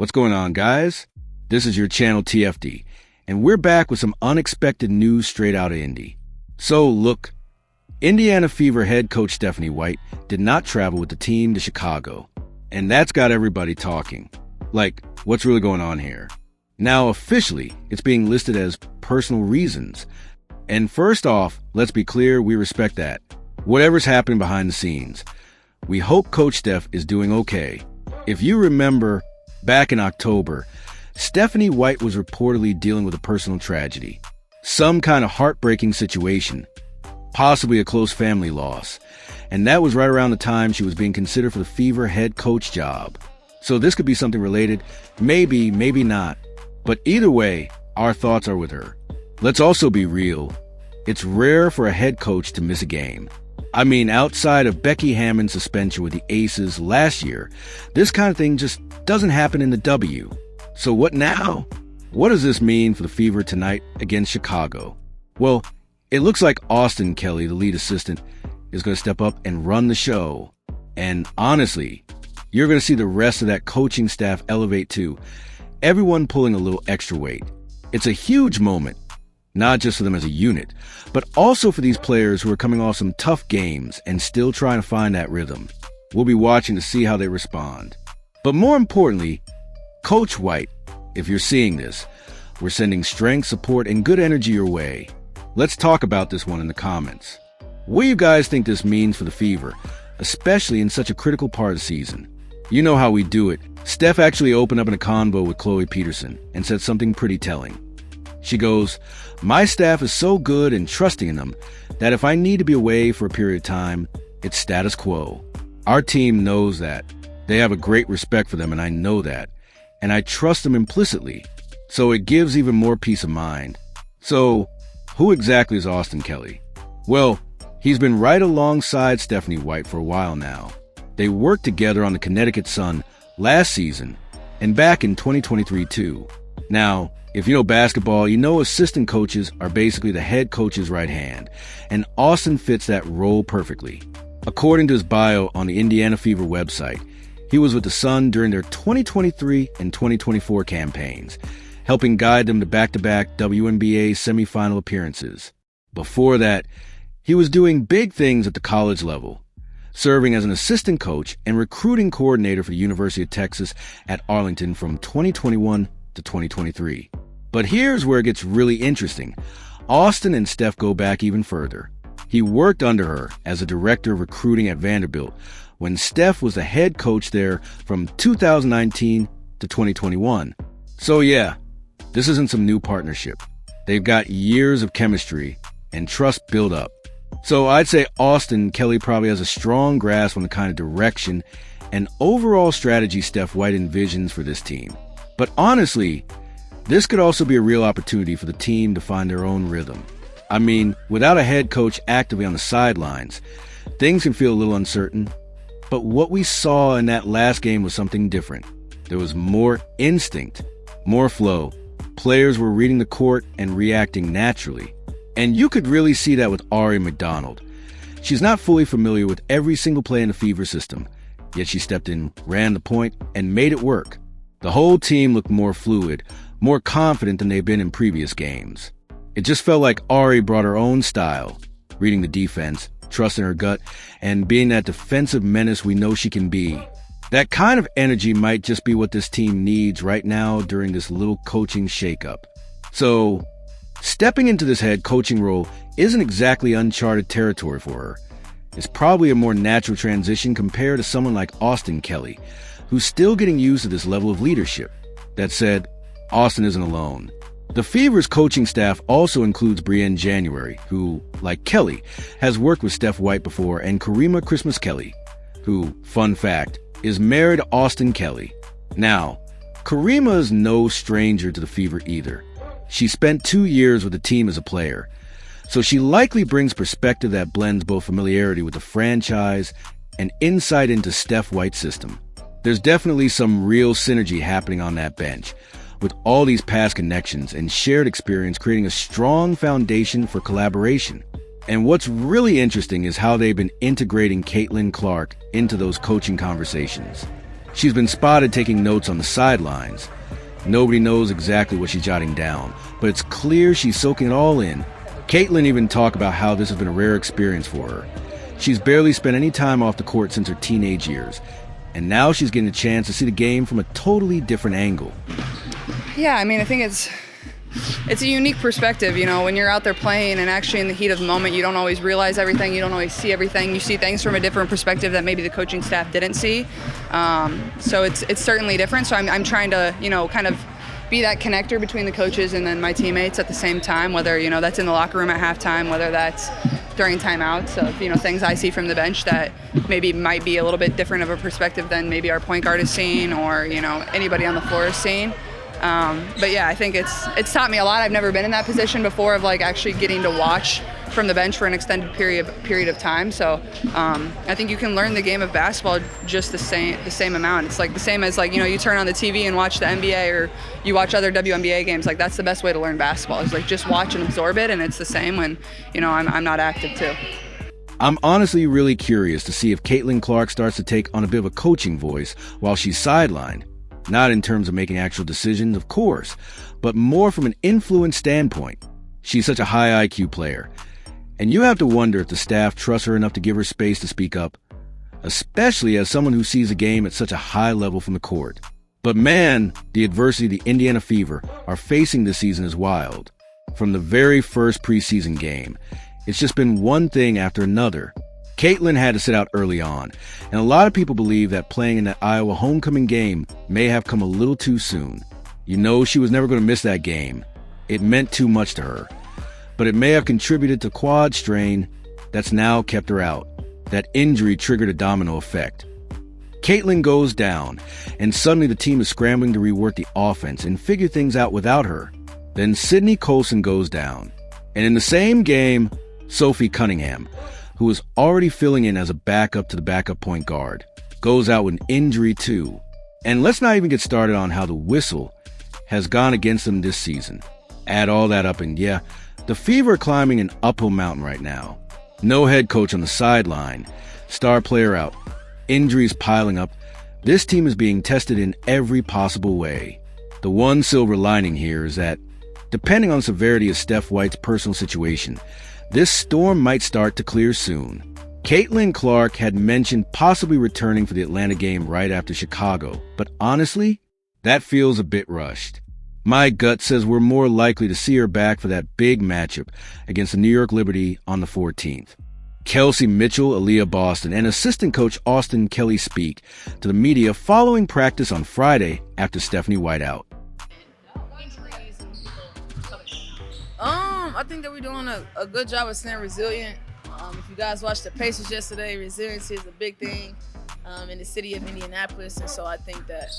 What's going on, guys? This is your channel TFD, and we're back with some unexpected news straight out of Indy. So, look, Indiana Fever head coach Stephanie White did not travel with the team to Chicago, and that's got everybody talking. Like, what's really going on here? Now, officially, it's being listed as personal reasons. And first off, let's be clear, we respect that. Whatever's happening behind the scenes, we hope Coach Steph is doing okay. If you remember, back in October, Stephanie White was reportedly dealing with a personal tragedy. Some kind of heartbreaking situation, possibly a close family loss. And that was right around the time she was being considered for the Fever head coach job. So this could be something related, maybe not. But either way, our thoughts are with her. Let's also be real. It's rare for a head coach to miss a game. I mean, outside of Becky Hammon's suspension with the Aces last year, this kind of thing just doesn't happen in the W. So what now? What does this mean for the Fever tonight against Chicago? Well, it looks like Austin Kelly, the lead assistant, is going to step up and run the show. And honestly, you're going to see the rest of that coaching staff elevate too. Everyone pulling a little extra weight. It's a huge moment, not just for them as a unit, but also for these players who are coming off some tough games and still trying to find that rhythm. We'll be watching to see how they respond. But more importantly, Coach White, if you're seeing this, we're sending strength, support, and good energy your way. Let's talk about this one in the comments. What do you guys think this means for the Fever, especially in such a critical part of the season? You know how we do it. Steph actually opened up in a convo with Chloe Peterson and said something pretty telling. She goes, "My staff is so good and trusting in them that if I need to be away for a period of time, it's status quo. Our team knows that. They have a great respect for them, and I know that. And I trust them implicitly. So it gives even more peace of mind." So, who exactly is Austin Kelly? Well, he's been right alongside Stephanie White for a while now. They worked together on the Connecticut Sun last season and back in 2023 too. Now, if you know basketball, you know assistant coaches are basically the head coach's right hand, and Austin fits that role perfectly. According to his bio on the Indiana Fever website, he was with the Sun during their 2023 and 2024 campaigns, helping guide them to back-to-back WNBA semifinal appearances. Before that, he was doing big things at the college level, serving as an assistant coach and recruiting coordinator for the University of Texas at Arlington from 2021 to 2023. But here's where it gets really interesting. Austin and Steph go back even further. He worked under her as a director of recruiting at Vanderbilt when Steph was the head coach there from 2019 to 2021. So yeah, this isn't some new partnership. They've got years of chemistry and trust built up. So I'd say Austin Kelly probably has a strong grasp on the kind of direction and overall strategy Steph White envisions for this team. But honestly, this could also be a real opportunity for the team to find their own rhythm. I mean, without a head coach actively on the sidelines, things can feel a little uncertain. But what we saw in that last game was something different. There was more instinct, more flow. Players were reading the court and reacting naturally. And you could really see that with Ari McDonald. She's not fully familiar with every single play in the Fever system, yet she stepped in, ran the point, and made it work. The whole team looked more fluid, more confident than they've been in previous games. It just felt like Ari brought her own style, reading the defense, trusting her gut, and being that defensive menace we know she can be. That kind of energy might just be what this team needs right now during this little coaching shakeup. So, stepping into this head coaching role isn't exactly uncharted territory for her. It's probably a more natural transition compared to someone like Austin Kelly, who's still getting used to this level of leadership. That said, Austin isn't alone. The Fever's coaching staff also includes Brienne January, who, like Kelly, has worked with Steph White before, and Karima Christmas Kelly, who, fun fact, is married to Austin Kelly. Now, Karima is no stranger to the Fever either. She spent 2 years with the team as a player, so she likely brings perspective that blends both familiarity with the franchise and insight into Steph White's system. There's definitely some real synergy happening on that bench, with all these past connections and shared experience creating a strong foundation for collaboration. And what's really interesting is how they've been integrating Caitlyn Clark into those coaching conversations. She's been spotted taking notes on the sidelines. Nobody knows exactly what she's jotting down, but it's clear she's soaking it all in. Caitlyn even talked about how this has been a rare experience for her. She's barely spent any time off the court since her teenage years, and now she's getting a chance to see the game from a totally different angle. Yeah, I mean, I think it's a unique perspective, you know, when you're out there playing and actually in the heat of the moment, you don't always realize everything, you don't always see everything, you see things from a different perspective that maybe the coaching staff didn't see. So it's certainly different. So I'm trying to, you know, kind of be that connector between the coaches and then my teammates at the same time, whether, you know, that's in the locker room at halftime, whether that's during timeouts of, you know, things I see from the bench that maybe might be a little bit different of a perspective than maybe our point guard is seeing or, you know, anybody on the floor is seeing. But yeah, I think it's taught me a lot. I've never been in that position before of like actually getting to watch from the bench for an extended period of time. So I think you can learn the game of basketball just the same amount. It's like the same as like, you know, you turn on the TV and watch the NBA or you watch other WNBA games. Like that's the best way to learn basketball. Is like just watch and absorb it, and it's the same when, you know, I'm not active too. I'm honestly really curious to see if Caitlyn Clark starts to take on a bit of a coaching voice while she's sidelined. Not in terms of making actual decisions, of course, but more from an influence standpoint. She's such a high IQ player, and you have to wonder if the staff trusts her enough to give her space to speak up, especially as someone who sees the game at such a high level from the court. But man, the adversity the Indiana Fever are facing this season is wild. From the very first preseason game, it's just been one thing after another. Caitlyn had to sit out early on, and a lot of people believe that playing in that Iowa homecoming game may have come a little too soon. You know she was never going to miss that game. It meant too much to her. But it may have contributed to quad strain that's now kept her out. That injury triggered a domino effect. Caitlyn goes down, and suddenly the team is scrambling to rework the offense and figure things out without her. Then Sydney Colson goes down. And in the same game, Sophie Cunningham, who was already filling in as a backup to the backup point guard, goes out with an injury too. And let's not even get started on how the whistle has gone against them this season. Add all that up and yeah, the Fever are climbing an uphill mountain right now. No head coach on the sideline, star player out, injuries piling up. This team is being tested in every possible way. The one silver lining here is that, depending on the severity of Steph White's personal situation, this storm might start to clear soon. Caitlyn Clark had mentioned possibly returning for the Atlanta game right after Chicago, but honestly, that feels a bit rushed. My gut says we're more likely to see her back for that big matchup against the New York Liberty on the 14th. Kelsey Mitchell, Aaliyah Boston, and assistant coach Austin Kelly speak to the media following practice on Friday after Stephanie White out. I think that we're doing a good job of staying resilient. If you guys watched the Pacers yesterday, resiliency is a big thing in the city of Indianapolis, and so I think that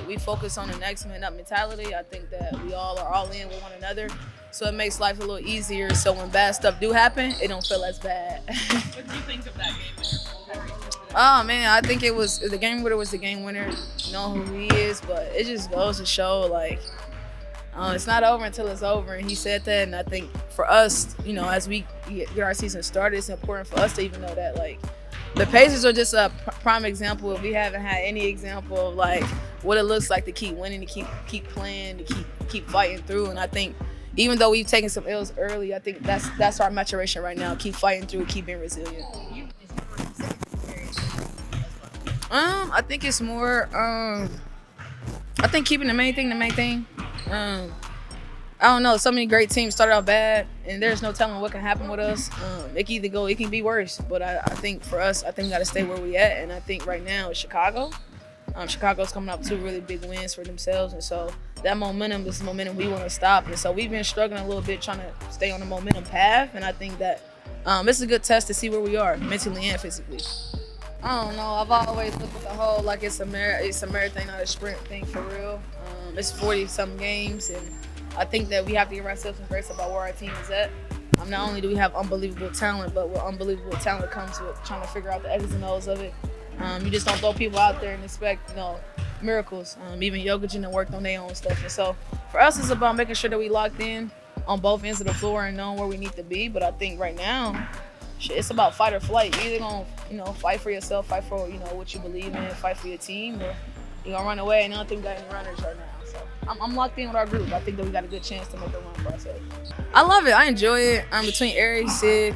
we focus on the next man up mentality. I think that we all are all in with one another, so it makes life a little easier. So when bad stuff do happen, it don't feel as bad. What do you think of that game winner? Oh man, I think the game winner was the game winner. You know who he is, but it just goes to show like. It's not over until it's over, and he said that. And I think for us, you know, as we get our season started, it's important for us to even know that, like, the Pacers are just a prime example. If we haven't had any example of like what it looks like to keep winning, to keep playing, to keep fighting through. And I think even though we've taken some L's early, I think that's our maturation right now. Keep fighting through, keep being resilient. I think it's more. I think keeping the main thing. I don't know. So many great teams started out bad, and there's no telling what can happen with us. It can be worse. But I think for us, I think we got to stay where we at. And I think right now it's Chicago. Chicago's coming up with 2 really big wins for themselves, and so that momentum is the momentum we want to stop. And so we've been struggling a little bit trying to stay on the momentum path. And I think that it's a good test to see where we are mentally and physically. I don't know. I've always looked at the whole like it's a marathon, not a sprint thing for real. It's 40-something games, and I think that we have to give ourselves some grace about where our team is at. Not only do we have unbelievable talent, but with unbelievable talent comes with trying to figure out the X's and O's of it. You just don't throw people out there and expect, miracles. Even Jokic and worked on their own stuff. And so for us, it's about making sure that we locked in on both ends of the floor and knowing where we need to be. But I think right now, shit, it's about fight or flight. You're either gonna, fight for yourself, fight for, what you believe in, fight for your team, or you're gonna run away. And I don't think we got any runners right now. So I'm locked in with our group. I think that we got a good chance to make a run for ourselves. I love it. I enjoy it. Between Aries, Sig,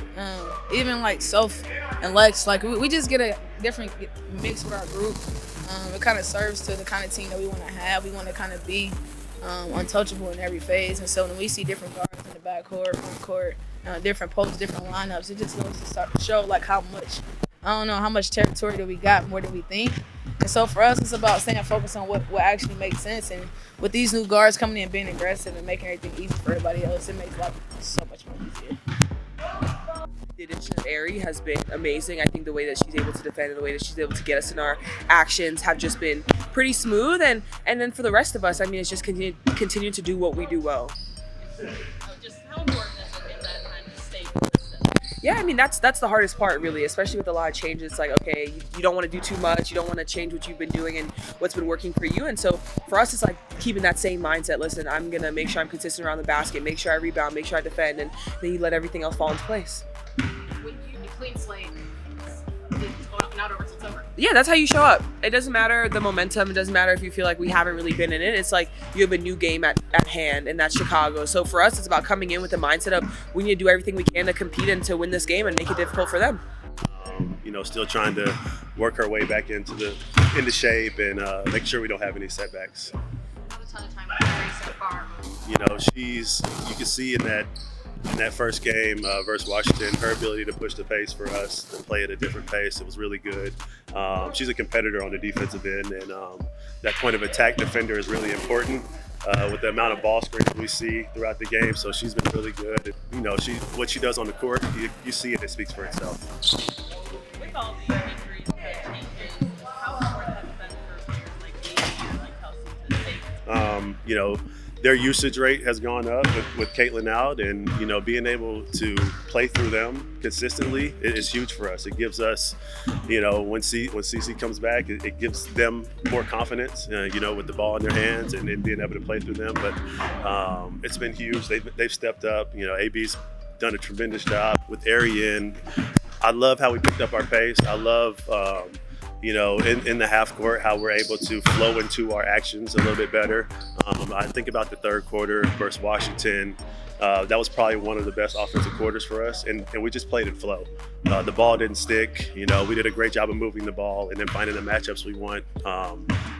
even like Soph and Lex, like we just get a different mix with our group. It kind of serves to the kind of team that we want to have. We want to kind of be untouchable in every phase. And so when we see different guards in the backcourt, front court, different posts, different lineups, it just goes to start to show like how much territory that we got more than we think. And so for us, it's about staying focused on what actually makes sense. And with these new guards coming in, being aggressive and making everything easy for everybody else, it makes life so much more easier. The addition of Aerie has been amazing. I think the way that she's able to defend and the way that she's able to get us in our actions have just been pretty smooth. And then for the rest of us, I mean, it's just continue to do what we do well. Just how important is it in that time to stay consistent? Yeah, I mean, that's the hardest part, really, especially with a lot of changes. It's like, okay, you don't want to do too much. You don't want to change what you've been doing and what's been working for you. And so for us, it's like keeping that same mindset. Listen, I'm going to make sure I'm consistent around the basket, make sure I rebound, make sure I defend, and then you let everything else fall into place. When you clean slate, it's going not over till it's over. Yeah, that's how you show up. It doesn't matter the momentum. It doesn't matter if you feel like we haven't really been in it. It's like you have a new game at hand, and that's Chicago. So for us, it's about coming in with the mindset of we need to do everything we can to compete and to win this game and make it difficult for them. Still trying to work our way back into shape and make sure we don't have any setbacks. Have a ton of time with Aerie so far. You can see in that first game versus Washington, her ability to push the pace for us and play at a different pace, it was really good. She's a competitor on the defensive end, and that point of attack defender is really important with the amount of ball screens we see throughout the game. So she's been really good. What she does on the court, you see it speaks for itself. With all the injuries and changes, how important has it been for players like Amy and like Kelsey to stay? Their usage rate has gone up with Caitlyn out, and being able to play through them consistently is huge for us. It gives us, when Cece comes back, it gives them more confidence, with the ball in their hands and being able to play through them. But it's been huge. They've stepped up. AB's done a tremendous job with Aerie in. I love how we picked up our pace. I love. In the half court, how we're able to flow into our actions a little bit better. I think about the third quarter versus Washington. That was probably one of the best offensive quarters for us, and we just played in flow. The ball didn't stick. We did a great job of moving the ball and then finding the matchups we want.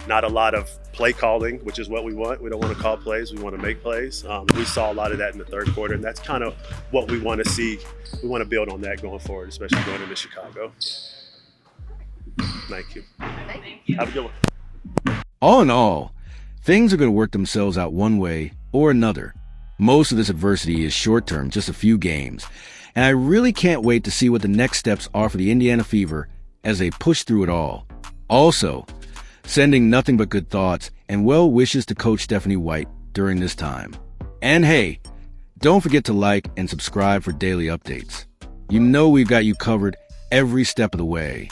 Not a lot of play calling, which is what we want. We don't want to call plays. We want to make plays. We saw a lot of that in the third quarter, and that's kind of what we want to see. We want to build on that going forward, especially going into Chicago. Thank you. Have a good one. All in all, things are going to work themselves out one way or another. Most of this adversity is short-term, just a few games. And I really can't wait to see what the next steps are for the Indiana Fever as they push through it all. Also, sending nothing but good thoughts and well wishes to Coach Stephanie White during this time. And hey, don't forget to like and subscribe for daily updates. We've got you covered every step of the way.